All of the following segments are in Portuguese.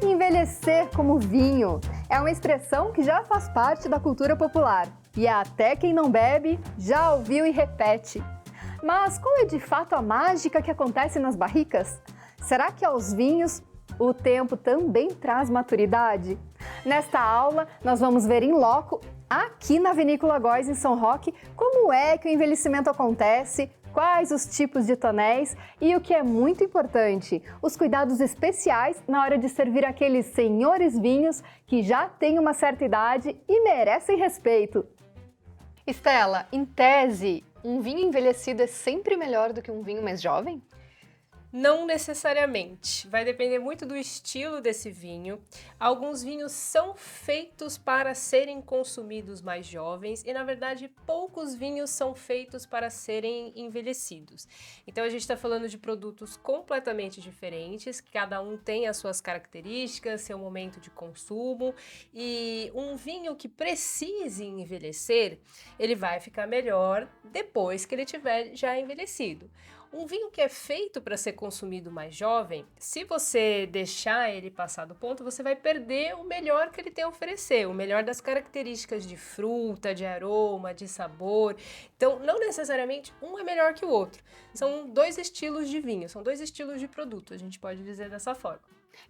Envelhecer como vinho é uma expressão que já faz parte da cultura popular e até quem não bebe já ouviu e repete. Mas qual é de fato a mágica que acontece nas barricas? Será que aos vinhos o tempo também traz maturidade? Nesta aula, nós vamos ver em loco, aqui na Vinícola Góis, em São Roque, como é que o envelhecimento acontece, quais os tipos de tonéis e o que é muito importante, os cuidados especiais na hora de servir aqueles senhores vinhos que já têm uma certa idade e merecem respeito. Estela, em tese, um vinho envelhecido é sempre melhor do que um vinho mais jovem? Não necessariamente, vai depender muito do estilo desse vinho. Alguns vinhos são feitos para serem consumidos mais jovens e, na verdade, poucos vinhos são feitos para serem envelhecidos. Então, a gente está falando de produtos completamente diferentes, cada um tem as suas características, seu momento de consumo, e um vinho que precise envelhecer, ele vai ficar melhor depois que ele tiver já envelhecido. Um vinho que é feito para ser consumido mais jovem, se você deixar ele passar do ponto, você vai perder o melhor que ele tem a oferecer, o melhor das características de fruta, de aroma, de sabor. Então, não necessariamente um é melhor que o outro. São dois estilos de vinho, são dois estilos de produto, a gente pode dizer dessa forma.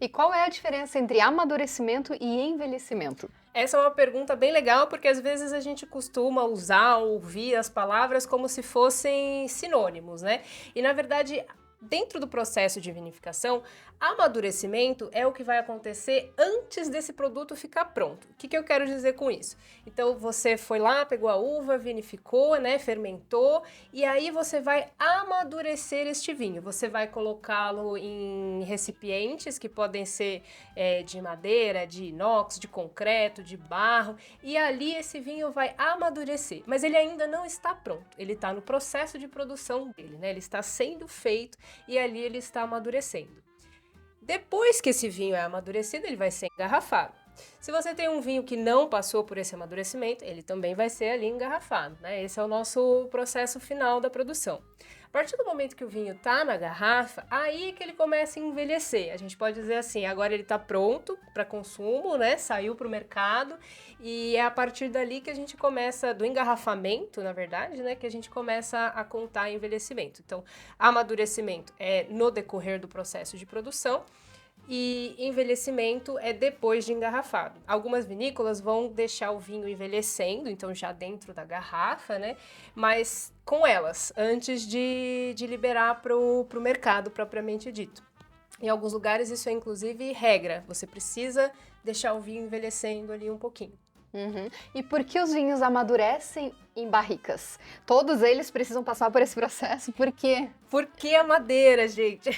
E qual é a diferença entre amadurecimento e envelhecimento? Essa é uma pergunta bem legal, porque às vezes a gente costuma usar, ouvir as palavras como se fossem sinônimos, né? E na verdade, dentro do processo de vinificação, amadurecimento é o que vai acontecer antes desse produto ficar pronto. O que eu quero dizer com isso? Então, você foi lá, pegou a uva, vinificou, né, fermentou, e aí você vai amadurecer este vinho. Você vai colocá-lo em recipientes que podem ser de madeira, de inox, de concreto, de barro, e ali esse vinho vai amadurecer. Mas ele ainda não está pronto, ele está no processo de produção dele, né? Ele está sendo feito e ali ele está amadurecendo. Depois que esse vinho é amadurecido, ele vai ser engarrafado. Se você tem um vinho que não passou por esse amadurecimento, ele também vai ser ali engarrafado, né? Esse é o nosso processo final da produção. A partir do momento que o vinho está na garrafa, aí que ele começa a envelhecer. A gente pode dizer assim, agora ele está pronto para consumo, né? Saiu para o mercado e é a partir dali que a gente começa, do engarrafamento, na verdade, né? Que a gente começa a contar envelhecimento. Então, amadurecimento é no decorrer do processo de produção, e envelhecimento é depois de engarrafado. Algumas vinícolas vão deixar o vinho envelhecendo, então já dentro da garrafa, né? Mas com elas, antes de liberar para o mercado propriamente dito. Em alguns lugares isso é inclusive regra, você precisa deixar o vinho envelhecendo ali um pouquinho. Uhum. E por que os vinhos amadurecem em barricas? Todos eles precisam passar por esse processo, por quê? Porque a madeira, gente?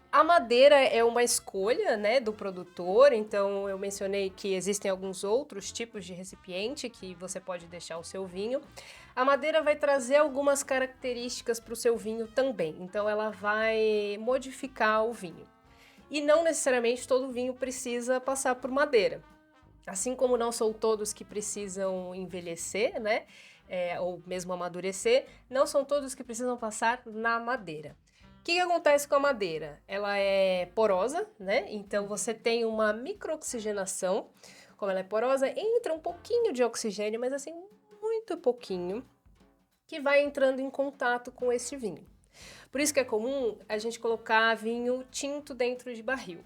A madeira é uma escolha, né, do produtor, então eu mencionei que existem alguns outros tipos de recipiente que você pode deixar o seu vinho. A madeira vai trazer algumas características para o seu vinho também, então ela vai modificar o vinho. E não necessariamente todo vinho precisa passar por madeira. Assim como não são todos que precisam envelhecer, né, ou mesmo amadurecer, não são todos que precisam passar na madeira. O que acontece com a madeira? Ela é porosa, né? Então você tem uma microoxigenação. Como ela é porosa, entra um pouquinho de oxigênio, mas assim, muito pouquinho, que vai entrando em contato com esse vinho. Por isso que é comum a gente colocar vinho tinto dentro de barril.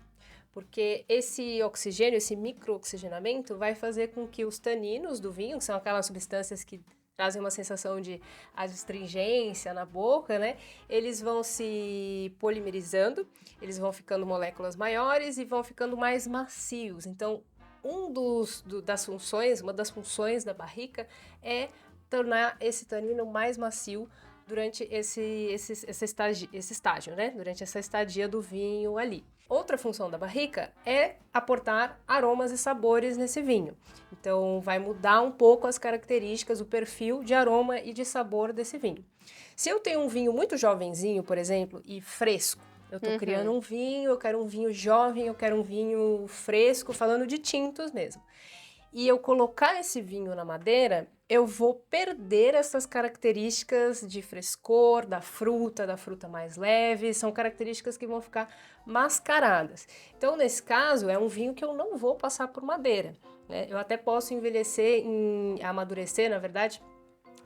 Porque esse oxigênio, esse microoxigenamento, vai fazer com que os taninos do vinho, que são aquelas substâncias que trazem uma sensação de astringência na boca, né? Eles vão se polimerizando, eles vão ficando moléculas maiores e vão ficando mais macios. Então, uma das funções da barrica é tornar esse tanino mais macio durante esse estágio, né? Durante essa estadia do vinho ali. Outra função da barrica é aportar aromas e sabores nesse vinho. Então, vai mudar um pouco as características, o perfil de aroma e de sabor desse vinho. Se eu tenho um vinho muito jovenzinho, por exemplo, e fresco, eu estou criando um vinho, eu quero um vinho jovem, eu quero um vinho fresco, falando de tintos mesmo. e eu colocar esse vinho na madeira, eu vou perder essas características de frescor, da fruta mais leve, são características que vão ficar mascaradas. Então, nesse caso, é um vinho que eu não vou passar por madeira, né? Eu até posso amadurecer, na verdade,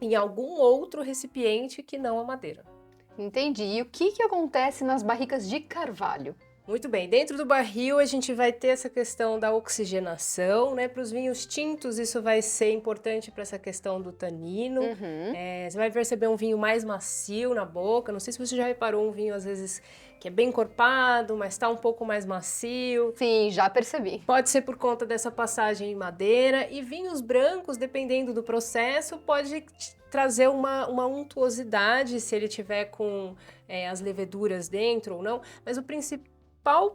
em algum outro recipiente que não a madeira. Entendi. E o que acontece nas barricas de carvalho? Muito bem, dentro do barril a gente vai ter essa questão da oxigenação, né? Para os vinhos tintos isso vai ser importante para essa questão do tanino. Você vai perceber um vinho mais macio na boca. Não sei se você já reparou um vinho às vezes que é bem encorpado, mas está um pouco mais macio. Sim, já percebi. Pode ser por conta dessa passagem em madeira. E vinhos brancos, dependendo do processo, pode trazer uma untuosidade se ele tiver com as leveduras dentro ou não. Mas o principal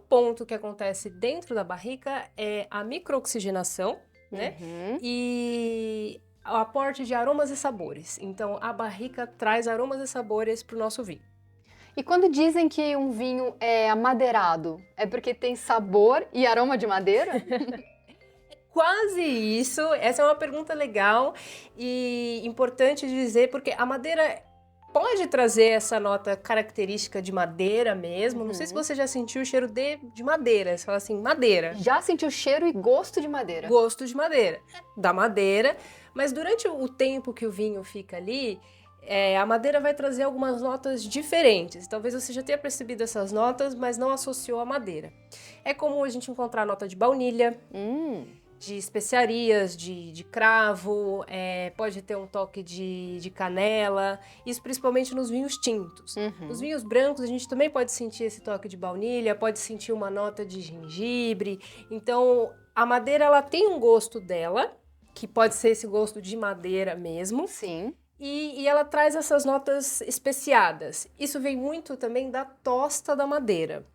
ponto que acontece dentro da barrica é a microoxigenação, né? E o aporte de aromas e sabores. Então, a barrica traz aromas e sabores para o nosso vinho. E quando dizem que um vinho é amadeirado, é porque tem sabor e aroma de madeira? Quase isso. Essa é uma pergunta legal e importante de dizer, porque a madeira pode trazer essa nota característica de madeira mesmo. Não sei se você já sentiu o cheiro de madeira. Você fala assim, madeira. Já sentiu cheiro e gosto de madeira. Gosto de madeira. Da madeira. Mas durante o tempo que o vinho fica ali, a madeira vai trazer algumas notas diferentes. Talvez você já tenha percebido essas notas, mas não associou a madeira. É comum a gente encontrar nota de baunilha, de especiarias, de cravo, pode ter um toque de canela, isso principalmente nos vinhos tintos. Nos vinhos brancos a gente também pode sentir esse toque de baunilha, pode sentir uma nota de gengibre. Então a madeira ela tem um gosto dela, que pode ser esse gosto de madeira mesmo. Sim. E ela traz essas notas especiadas. Isso vem muito também da tosta da madeira.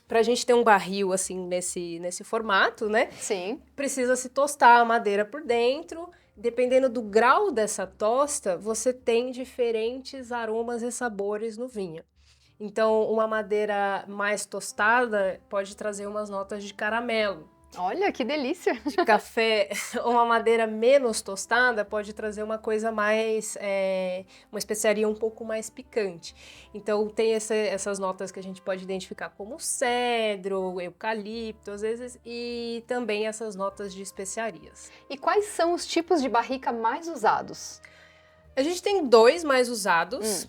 Para a gente ter um barril assim nesse formato, né? Sim. Precisa se tostar a madeira por dentro. Dependendo do grau dessa tosta, você tem diferentes aromas e sabores no vinho. Então, uma madeira mais tostada pode trazer umas notas de caramelo. Olha, que delícia! De café, uma madeira menos tostada pode trazer uma coisa mais, uma especiaria um pouco mais picante. Então tem essas notas que a gente pode identificar como cedro, eucalipto às vezes, e também essas notas de especiarias. E quais são os tipos de barrica mais usados? A gente tem dois mais usados,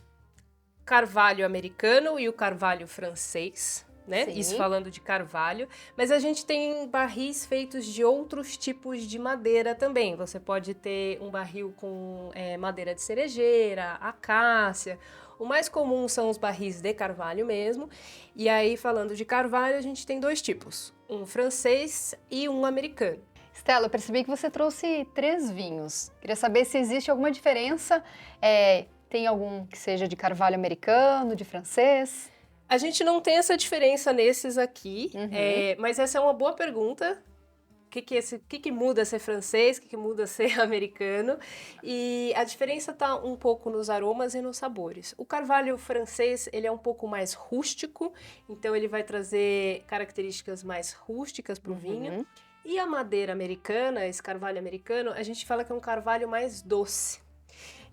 carvalho americano e o carvalho francês. Né? Isso falando de carvalho, mas a gente tem barris feitos de outros tipos de madeira também. Você pode ter um barril com madeira de cerejeira, acácia. O mais comum são os barris de carvalho mesmo. E aí, falando de carvalho, a gente tem dois tipos, um francês e um americano. Stella, eu percebi que você trouxe 3 vinhos. Queria saber se existe alguma diferença. Tem algum que seja de carvalho americano, de francês? A gente não tem essa diferença nesses aqui, mas essa é uma boa pergunta. O que muda ser francês, o que muda ser americano? E a diferença está um pouco nos aromas e nos sabores. O carvalho francês, ele é um pouco mais rústico, então ele vai trazer características mais rústicas para o vinho. E a madeira americana, esse carvalho americano, a gente fala que é um carvalho mais doce.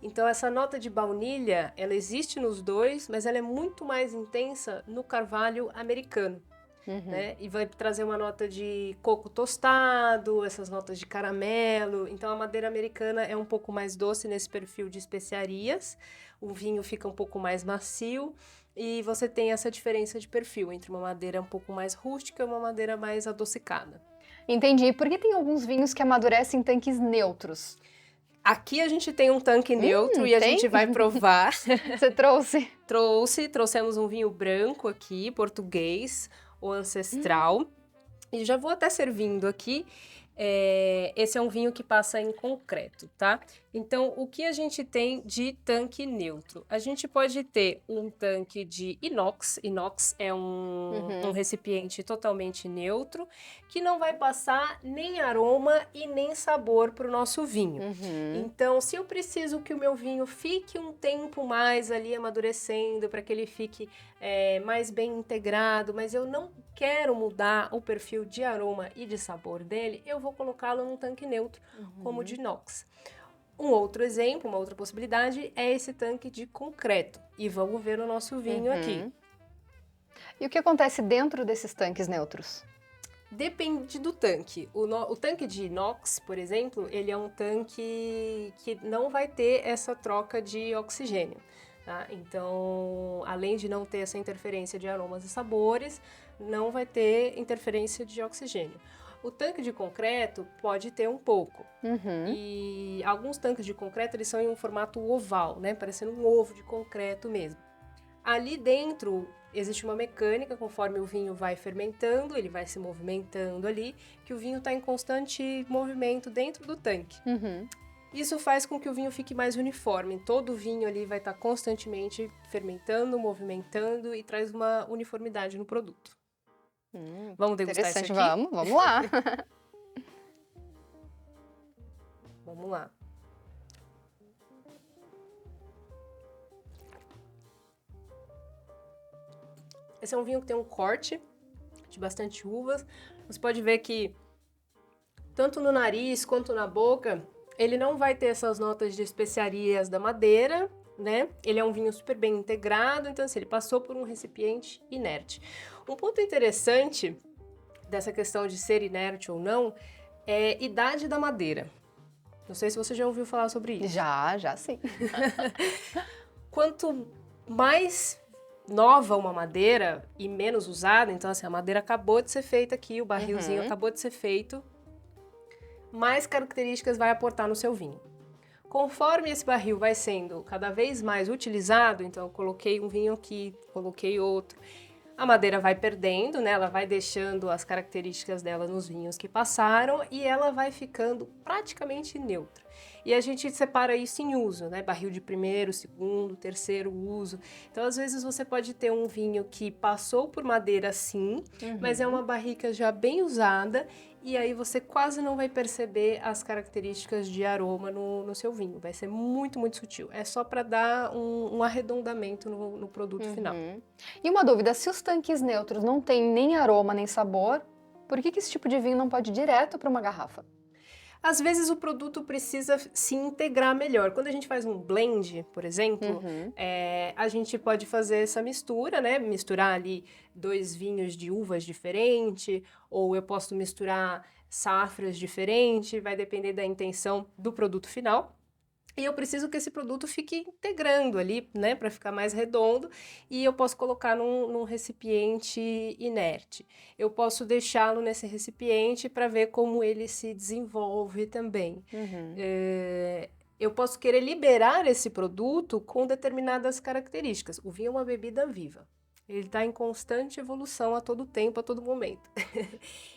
Então essa nota de baunilha, ela existe nos dois, mas ela é muito mais intensa no carvalho americano, né? E vai trazer uma nota de coco tostado, essas notas de caramelo. Então a madeira americana é um pouco mais doce nesse perfil de especiarias, o vinho fica um pouco mais macio e você tem essa diferença de perfil entre uma madeira um pouco mais rústica e uma madeira mais adocicada. Entendi. Por que tem alguns vinhos que amadurecem em tanques neutros? Aqui a gente tem um tanque neutro e a gente vai provar. Você trouxe? Trouxemos um vinho branco aqui, português, o Ancestral. E já vou até servindo aqui. Esse é um vinho que passa em concreto, tá? Então, o que a gente tem de tanque neutro? A gente pode ter um tanque de inox. Inox é um recipiente totalmente neutro, que não vai passar nem aroma e nem sabor para o nosso vinho. Então, se eu preciso que o meu vinho fique um tempo mais ali amadurecendo, para que ele fique mais bem integrado, mas eu não quero mudar o perfil de aroma e de sabor dele, eu eu vou colocá-lo num tanque neutro, como o de inox. Um outro exemplo, uma outra possibilidade é esse tanque de concreto. E vamos ver o nosso vinho aqui. E o que acontece dentro desses tanques neutros? Depende do tanque. O tanque de inox, por exemplo, ele é um tanque que não vai ter essa troca de oxigênio. Tá? Então, além de não ter essa interferência de aromas e sabores, não vai ter interferência de oxigênio. O tanque de concreto pode ter um pouco. E alguns tanques de concreto eles são em um formato oval, né? Parecendo um ovo de concreto mesmo. Ali dentro existe uma mecânica, conforme o vinho vai fermentando, ele vai se movimentando ali, que o vinho está em constante movimento dentro do tanque. Isso faz com que o vinho fique mais uniforme. Todo o vinho ali vai estar constantemente fermentando, movimentando e traz uma uniformidade no produto. Vamos degustar isso aqui? Vamos lá. Vamos lá. Esse é um vinho que tem um corte de bastante uvas. Você pode ver que tanto no nariz quanto na boca, ele não vai ter essas notas de especiarias da madeira, né? Ele é um vinho super bem integrado, então assim, ele passou por um recipiente inerte. Um ponto interessante dessa questão de ser inerte ou não é a idade da madeira. Não sei se você já ouviu falar sobre isso. Já sim. Quanto mais nova uma madeira e menos usada, então assim, a madeira acabou de ser feita aqui, o barrilzinho acabou de ser feito, mais características vai aportar no seu vinho. Conforme esse barril vai sendo cada vez mais utilizado, então eu coloquei um vinho aqui, coloquei outro, a madeira vai perdendo, né? Ela vai deixando as características dela nos vinhos que passaram e ela vai ficando praticamente neutra. E a gente separa isso em uso, né? Barril de primeiro, segundo, terceiro uso. Então, às vezes, você pode ter um vinho que passou por madeira sim, mas é uma barrica já bem usada e aí você quase não vai perceber as características de aroma no seu vinho. Vai ser muito, muito sutil. É só para dar um arredondamento no produto final. E uma dúvida, se os tanques neutros não têm nem aroma nem sabor, por que esse tipo de vinho não pode ir direto para uma garrafa? Às vezes o produto precisa se integrar melhor. Quando a gente faz um blend, por exemplo, a gente pode fazer essa mistura, né? Misturar ali 2 vinhos de uvas diferentes, ou eu posso misturar safras diferentes, vai depender da intenção do produto final. E eu preciso que esse produto fique integrando ali, né, para ficar mais redondo, e eu posso colocar num recipiente inerte. Eu posso deixá-lo nesse recipiente para ver como ele se desenvolve também. Eu posso querer liberar esse produto com determinadas características. O vinho é uma bebida viva. Ele está em constante evolução a todo tempo, a todo momento.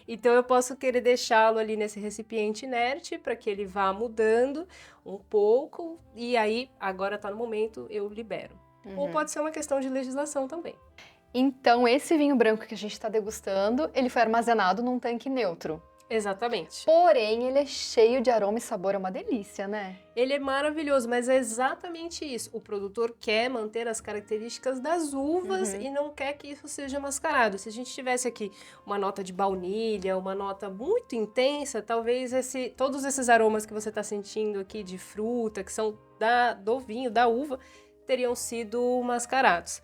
Então, eu posso querer deixá-lo ali nesse recipiente inerte para que ele vá mudando um pouco e aí, agora está no momento, eu libero. Ou pode ser uma questão de legislação também. Então, esse vinho branco que a gente está degustando, ele foi armazenado num tanque neutro. Exatamente. Porém, ele é cheio de aroma e sabor, é uma delícia, né? Ele é maravilhoso, mas é exatamente isso. O produtor quer manter as características das uvas e não quer que isso seja mascarado. Se a gente tivesse aqui uma nota de baunilha, uma nota muito intensa, talvez todos esses aromas que você está sentindo aqui de fruta, que são do vinho, da uva, teriam sido mascarados.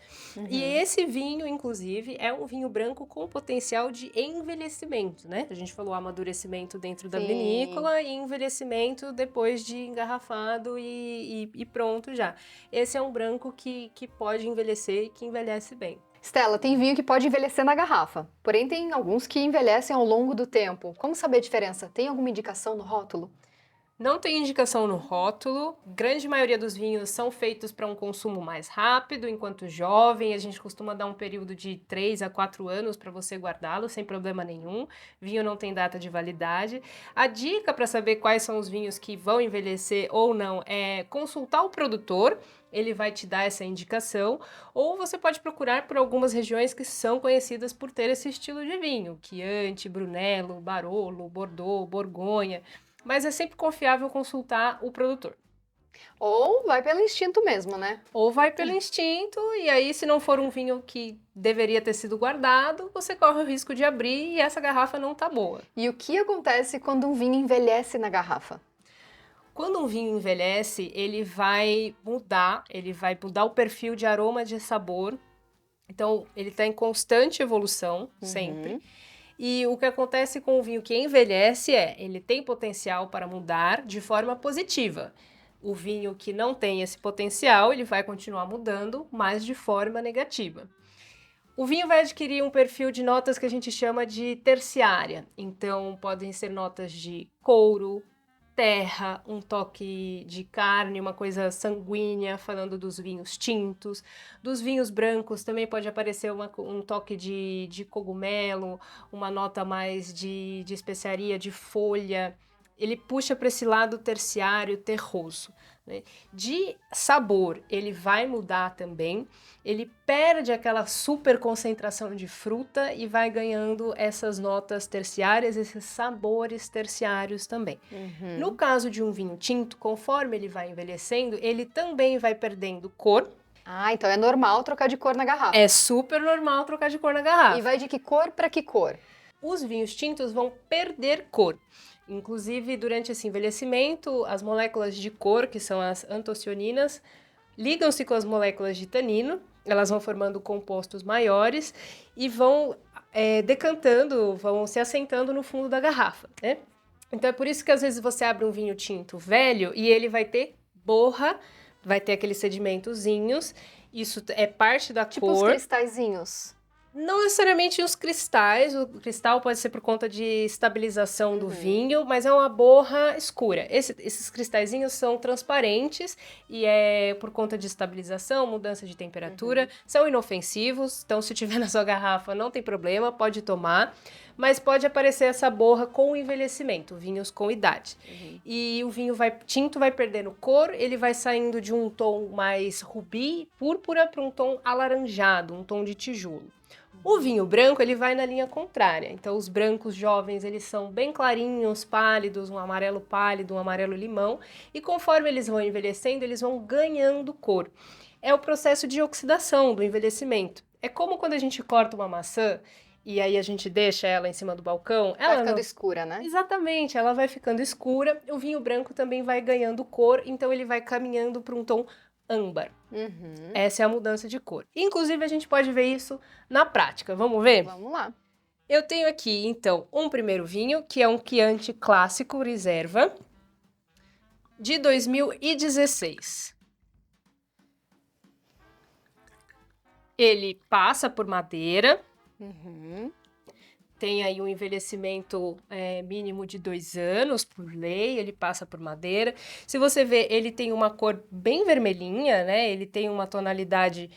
E esse vinho, inclusive, é um vinho branco com potencial de envelhecimento, né? A gente falou amadurecimento dentro da vinícola e envelhecimento depois de engarrafado e pronto já. Esse é um branco que pode envelhecer e que envelhece bem. Stella, tem vinho que pode envelhecer na garrafa, porém tem alguns que envelhecem ao longo do tempo. Como saber a diferença? Tem alguma indicação no rótulo? Não tem indicação no rótulo. Grande maioria dos vinhos são feitos para um consumo mais rápido, enquanto jovem. A gente costuma dar um período de 3 a 4 anos para você guardá-lo sem problema nenhum. Vinho não tem data de validade. A dica para saber quais são os vinhos que vão envelhecer ou não é consultar o produtor. Ele vai te dar essa indicação, ou você pode procurar por algumas regiões que são conhecidas por ter esse estilo de vinho, Chianti, Brunello, Barolo, Bordeaux, Borgonha. Mas é sempre confiável consultar o produtor. Ou vai pelo instinto mesmo, né? Ou vai pelo instinto, e aí, se não for um vinho que deveria ter sido guardado, você corre o risco de abrir e essa garrafa não tá boa. E o que acontece quando um vinho envelhece na garrafa? Quando um vinho envelhece, ele vai mudar o perfil de aroma, de sabor. Então, ele está em constante evolução, sempre. E o que acontece com o vinho que envelhece ele tem potencial para mudar de forma positiva. O vinho que não tem esse potencial, ele vai continuar mudando, mas de forma negativa. O vinho vai adquirir um perfil de notas que a gente chama de terciária. Então, podem ser notas de couro, terra, um toque de carne, uma coisa sanguínea, falando dos vinhos tintos. Dos vinhos brancos também pode aparecer um toque de cogumelo, uma nota mais de especiaria, de folha. Ele puxa para esse lado terciário, terroso. Né? De sabor, ele vai mudar também. Ele perde aquela super concentração de fruta e vai ganhando essas notas terciárias, esses sabores terciários também. No caso de um vinho tinto, conforme ele vai envelhecendo, ele também vai perdendo cor. Ah, então é normal trocar de cor na garrafa. É super normal trocar de cor na garrafa. E vai de que cor para que cor? Os vinhos tintos vão perder cor. Inclusive, durante esse envelhecimento, as moléculas de cor, que são as antocianinas, ligam-se com as moléculas de tanino, elas vão formando compostos maiores e vão decantando, vão se assentando no fundo da garrafa, né? Então é por isso que às vezes você abre um vinho tinto velho e ele vai ter borra, vai ter aqueles sedimentozinhos, isso é parte da Tipo cor. os cristalzinhos. Não necessariamente os cristais, o cristal pode ser por conta de estabilização do vinho, mas é uma borra escura. Esses cristalzinhos são transparentes e é por conta de estabilização, mudança de temperatura, são inofensivos, então se tiver na sua garrafa não tem problema, pode tomar, mas pode aparecer essa borra com o envelhecimento, vinhos com idade. E o vinho tinto vai perdendo cor, ele vai saindo de um tom mais rubi, púrpura, para um tom alaranjado, um tom de tijolo. O vinho branco, ele vai na linha contrária. Então, os brancos jovens, eles são bem clarinhos, pálidos, um amarelo pálido, um amarelo limão. E conforme eles vão envelhecendo, eles vão ganhando cor. É o processo de oxidação do envelhecimento. É como quando a gente corta uma maçã e aí a gente deixa ela em cima do balcão. Vai ficando escura, né? Exatamente, ela vai ficando escura. O vinho branco também vai ganhando cor, então ele vai caminhando para um tom âmbar. Essa é a mudança de cor. Inclusive, a gente pode ver isso na prática. Vamos ver? Vamos lá. Eu tenho aqui, então, um primeiro vinho, que é um Chianti Clássico Reserva, de 2016. Ele passa por madeira. Tem aí um envelhecimento mínimo de 2 anos, por lei, ele passa por madeira. Se você ver, ele tem uma cor bem vermelhinha, né? Ele tem uma tonalidade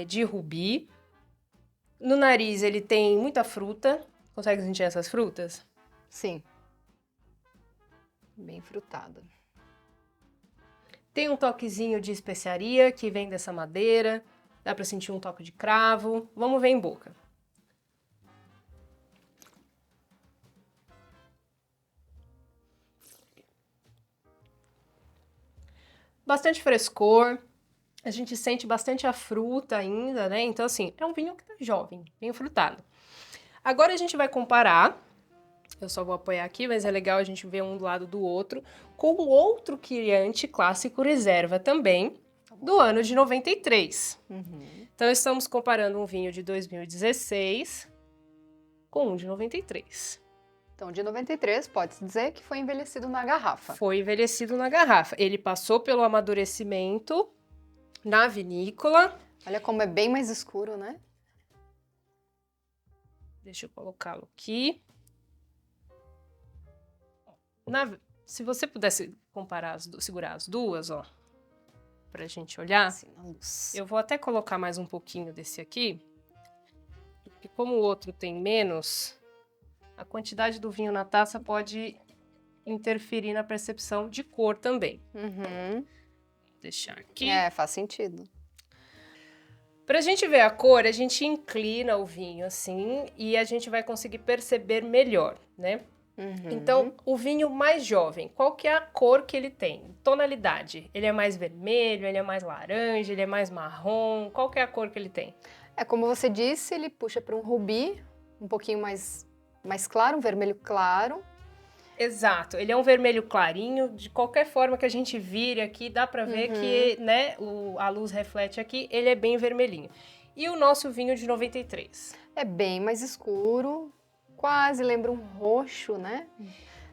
de rubi. No nariz, ele tem muita fruta. Consegue sentir essas frutas? Sim. Bem frutada. Tem um toquezinho de especiaria que vem dessa madeira. Dá pra sentir um toque de cravo. Vamos ver em boca. Bastante frescor, a gente sente bastante a fruta ainda, né? Então, assim, é um vinho que tá jovem, bem frutado. Agora a gente vai comparar, eu só vou apoiar aqui, mas é legal a gente ver um do lado do outro, com o outro Chianti Clássico Reserva também, do ano de 93. Então, estamos comparando um vinho de 2016 com um de 93. Então, de 93, pode-se dizer que foi envelhecido na garrafa. Foi envelhecido na garrafa. Ele passou pelo amadurecimento na vinícola. Olha como é bem mais escuro, né? Deixa eu colocá-lo aqui. Se você pudesse comparar, segurar as duas, ó, pra gente olhar. Assim, na luz. Eu vou até colocar mais um pouquinho desse aqui, porque como o outro tem menos, a quantidade do vinho na taça pode interferir na percepção de cor também. Vou deixar aqui. Faz sentido. Pra gente ver a cor, a gente inclina o vinho assim e a gente vai conseguir perceber melhor, né? Então, o vinho mais jovem, qual que é a cor que ele tem? Tonalidade. Ele é mais vermelho, ele é mais laranja, ele é mais marrom? Qual que é a cor que ele tem? É como você disse, ele puxa para um rubi, um pouquinho mais claro, um vermelho claro. Exato, ele é um vermelho clarinho, de qualquer forma que a gente vire aqui, dá pra ver que, né, a luz reflete aqui, ele é bem vermelhinho. E o nosso vinho de 93? É bem mais escuro, quase lembra um roxo, né?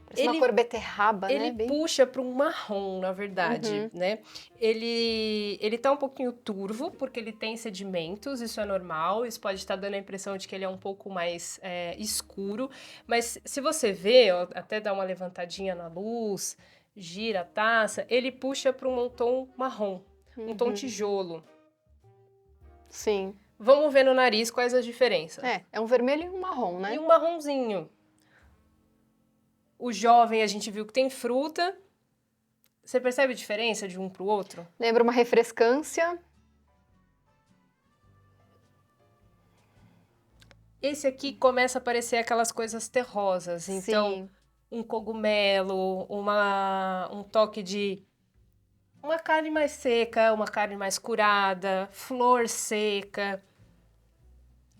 Parece uma cor beterraba, né? Ele puxa para um marrom, na verdade, né? Ele tá um pouquinho turvo, porque ele tem sedimentos, isso é normal, isso pode estar dando a impressão de que ele é um pouco mais escuro, mas se você vê, ó, até dá uma levantadinha na luz, gira a taça, ele puxa para um tom marrom, um tom tijolo. Sim. Vamos ver no nariz quais as diferenças. É um vermelho e um marrom, né? E um marronzinho. O jovem, a gente viu que tem fruta. Você percebe a diferença de um para o outro? Lembra uma refrescância. Esse aqui começa a aparecer aquelas coisas terrosas. Então, um cogumelo, um toque de uma carne mais seca, uma carne mais curada, flor seca,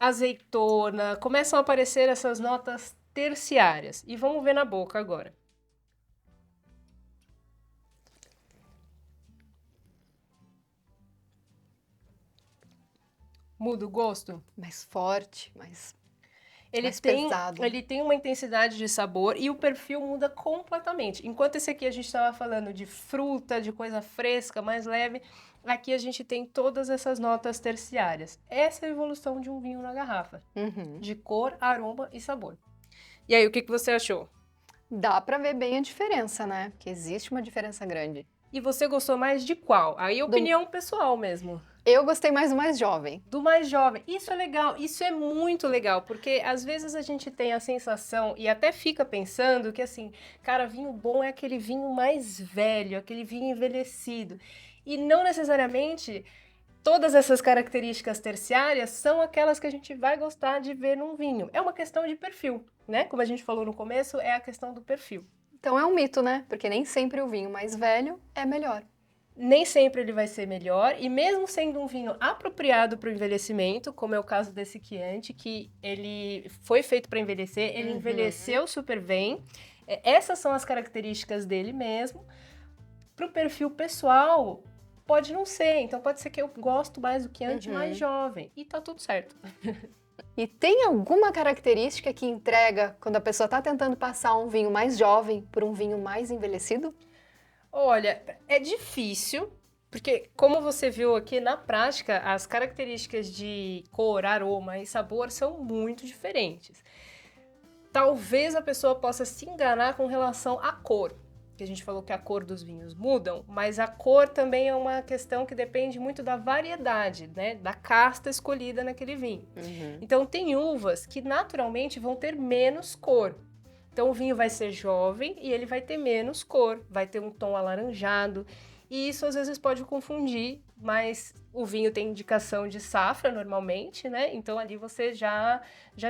azeitona. Começam a aparecer essas notas terciárias. E vamos ver na boca agora. Muda o gosto? Mais forte, mais Ele pesado. Ele tem uma intensidade de sabor e o perfil muda completamente. Enquanto esse aqui a gente estava falando de fruta, de coisa fresca, mais leve, aqui a gente tem todas essas notas terciárias. Essa é a evolução de um vinho na garrafa. De cor, aroma e sabor. E aí, o que você achou? Dá pra ver bem a diferença, né? Porque existe uma diferença grande. E você gostou mais de qual? Aí, opinião pessoal mesmo. Eu gostei mais do mais jovem. Do mais jovem. Isso é legal, isso é muito legal, porque às vezes a gente tem a sensação e até fica pensando que assim, cara, vinho bom é aquele vinho mais velho, aquele vinho envelhecido. E não necessariamente todas essas características terciárias são aquelas que a gente vai gostar de ver num vinho. É uma questão de perfil, né? Como a gente falou no começo, é a questão do perfil. Então é um mito, né? Porque nem sempre o vinho mais velho é melhor. Nem sempre ele vai ser melhor, e mesmo sendo um vinho apropriado para o envelhecimento, como é o caso desse Chianti, que ele foi feito para envelhecer, ele envelheceu super bem. Essas são as características dele mesmo. Para o perfil pessoal, pode não ser. Então pode ser que eu gosto mais do Chianti mais jovem. E tá tudo certo. E tem alguma característica que entrega quando a pessoa está tentando passar um vinho mais jovem por um vinho mais envelhecido? Olha, é difícil, porque como você viu aqui na prática, as características de cor, aroma e sabor são muito diferentes. Talvez a pessoa possa se enganar com relação à cor, que a gente falou que a cor dos vinhos mudam, mas a cor também é uma questão que depende muito da variedade, né, da casta escolhida naquele vinho. Então tem uvas que naturalmente vão ter menos cor. Então o vinho vai ser jovem e ele vai ter menos cor, vai ter um tom alaranjado. E isso às vezes pode confundir, mas o vinho tem indicação de safra normalmente, né? Então ali você já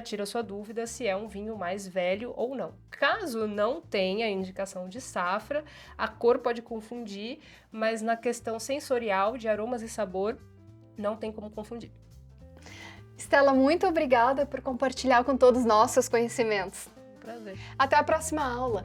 tira a sua dúvida se é um vinho mais velho ou não. Caso não tenha indicação de safra, a cor pode confundir, mas na questão sensorial de aromas e sabor, não tem como confundir. Stella, muito obrigada por compartilhar com todos nós seus conhecimentos. Prazer. Até a próxima aula!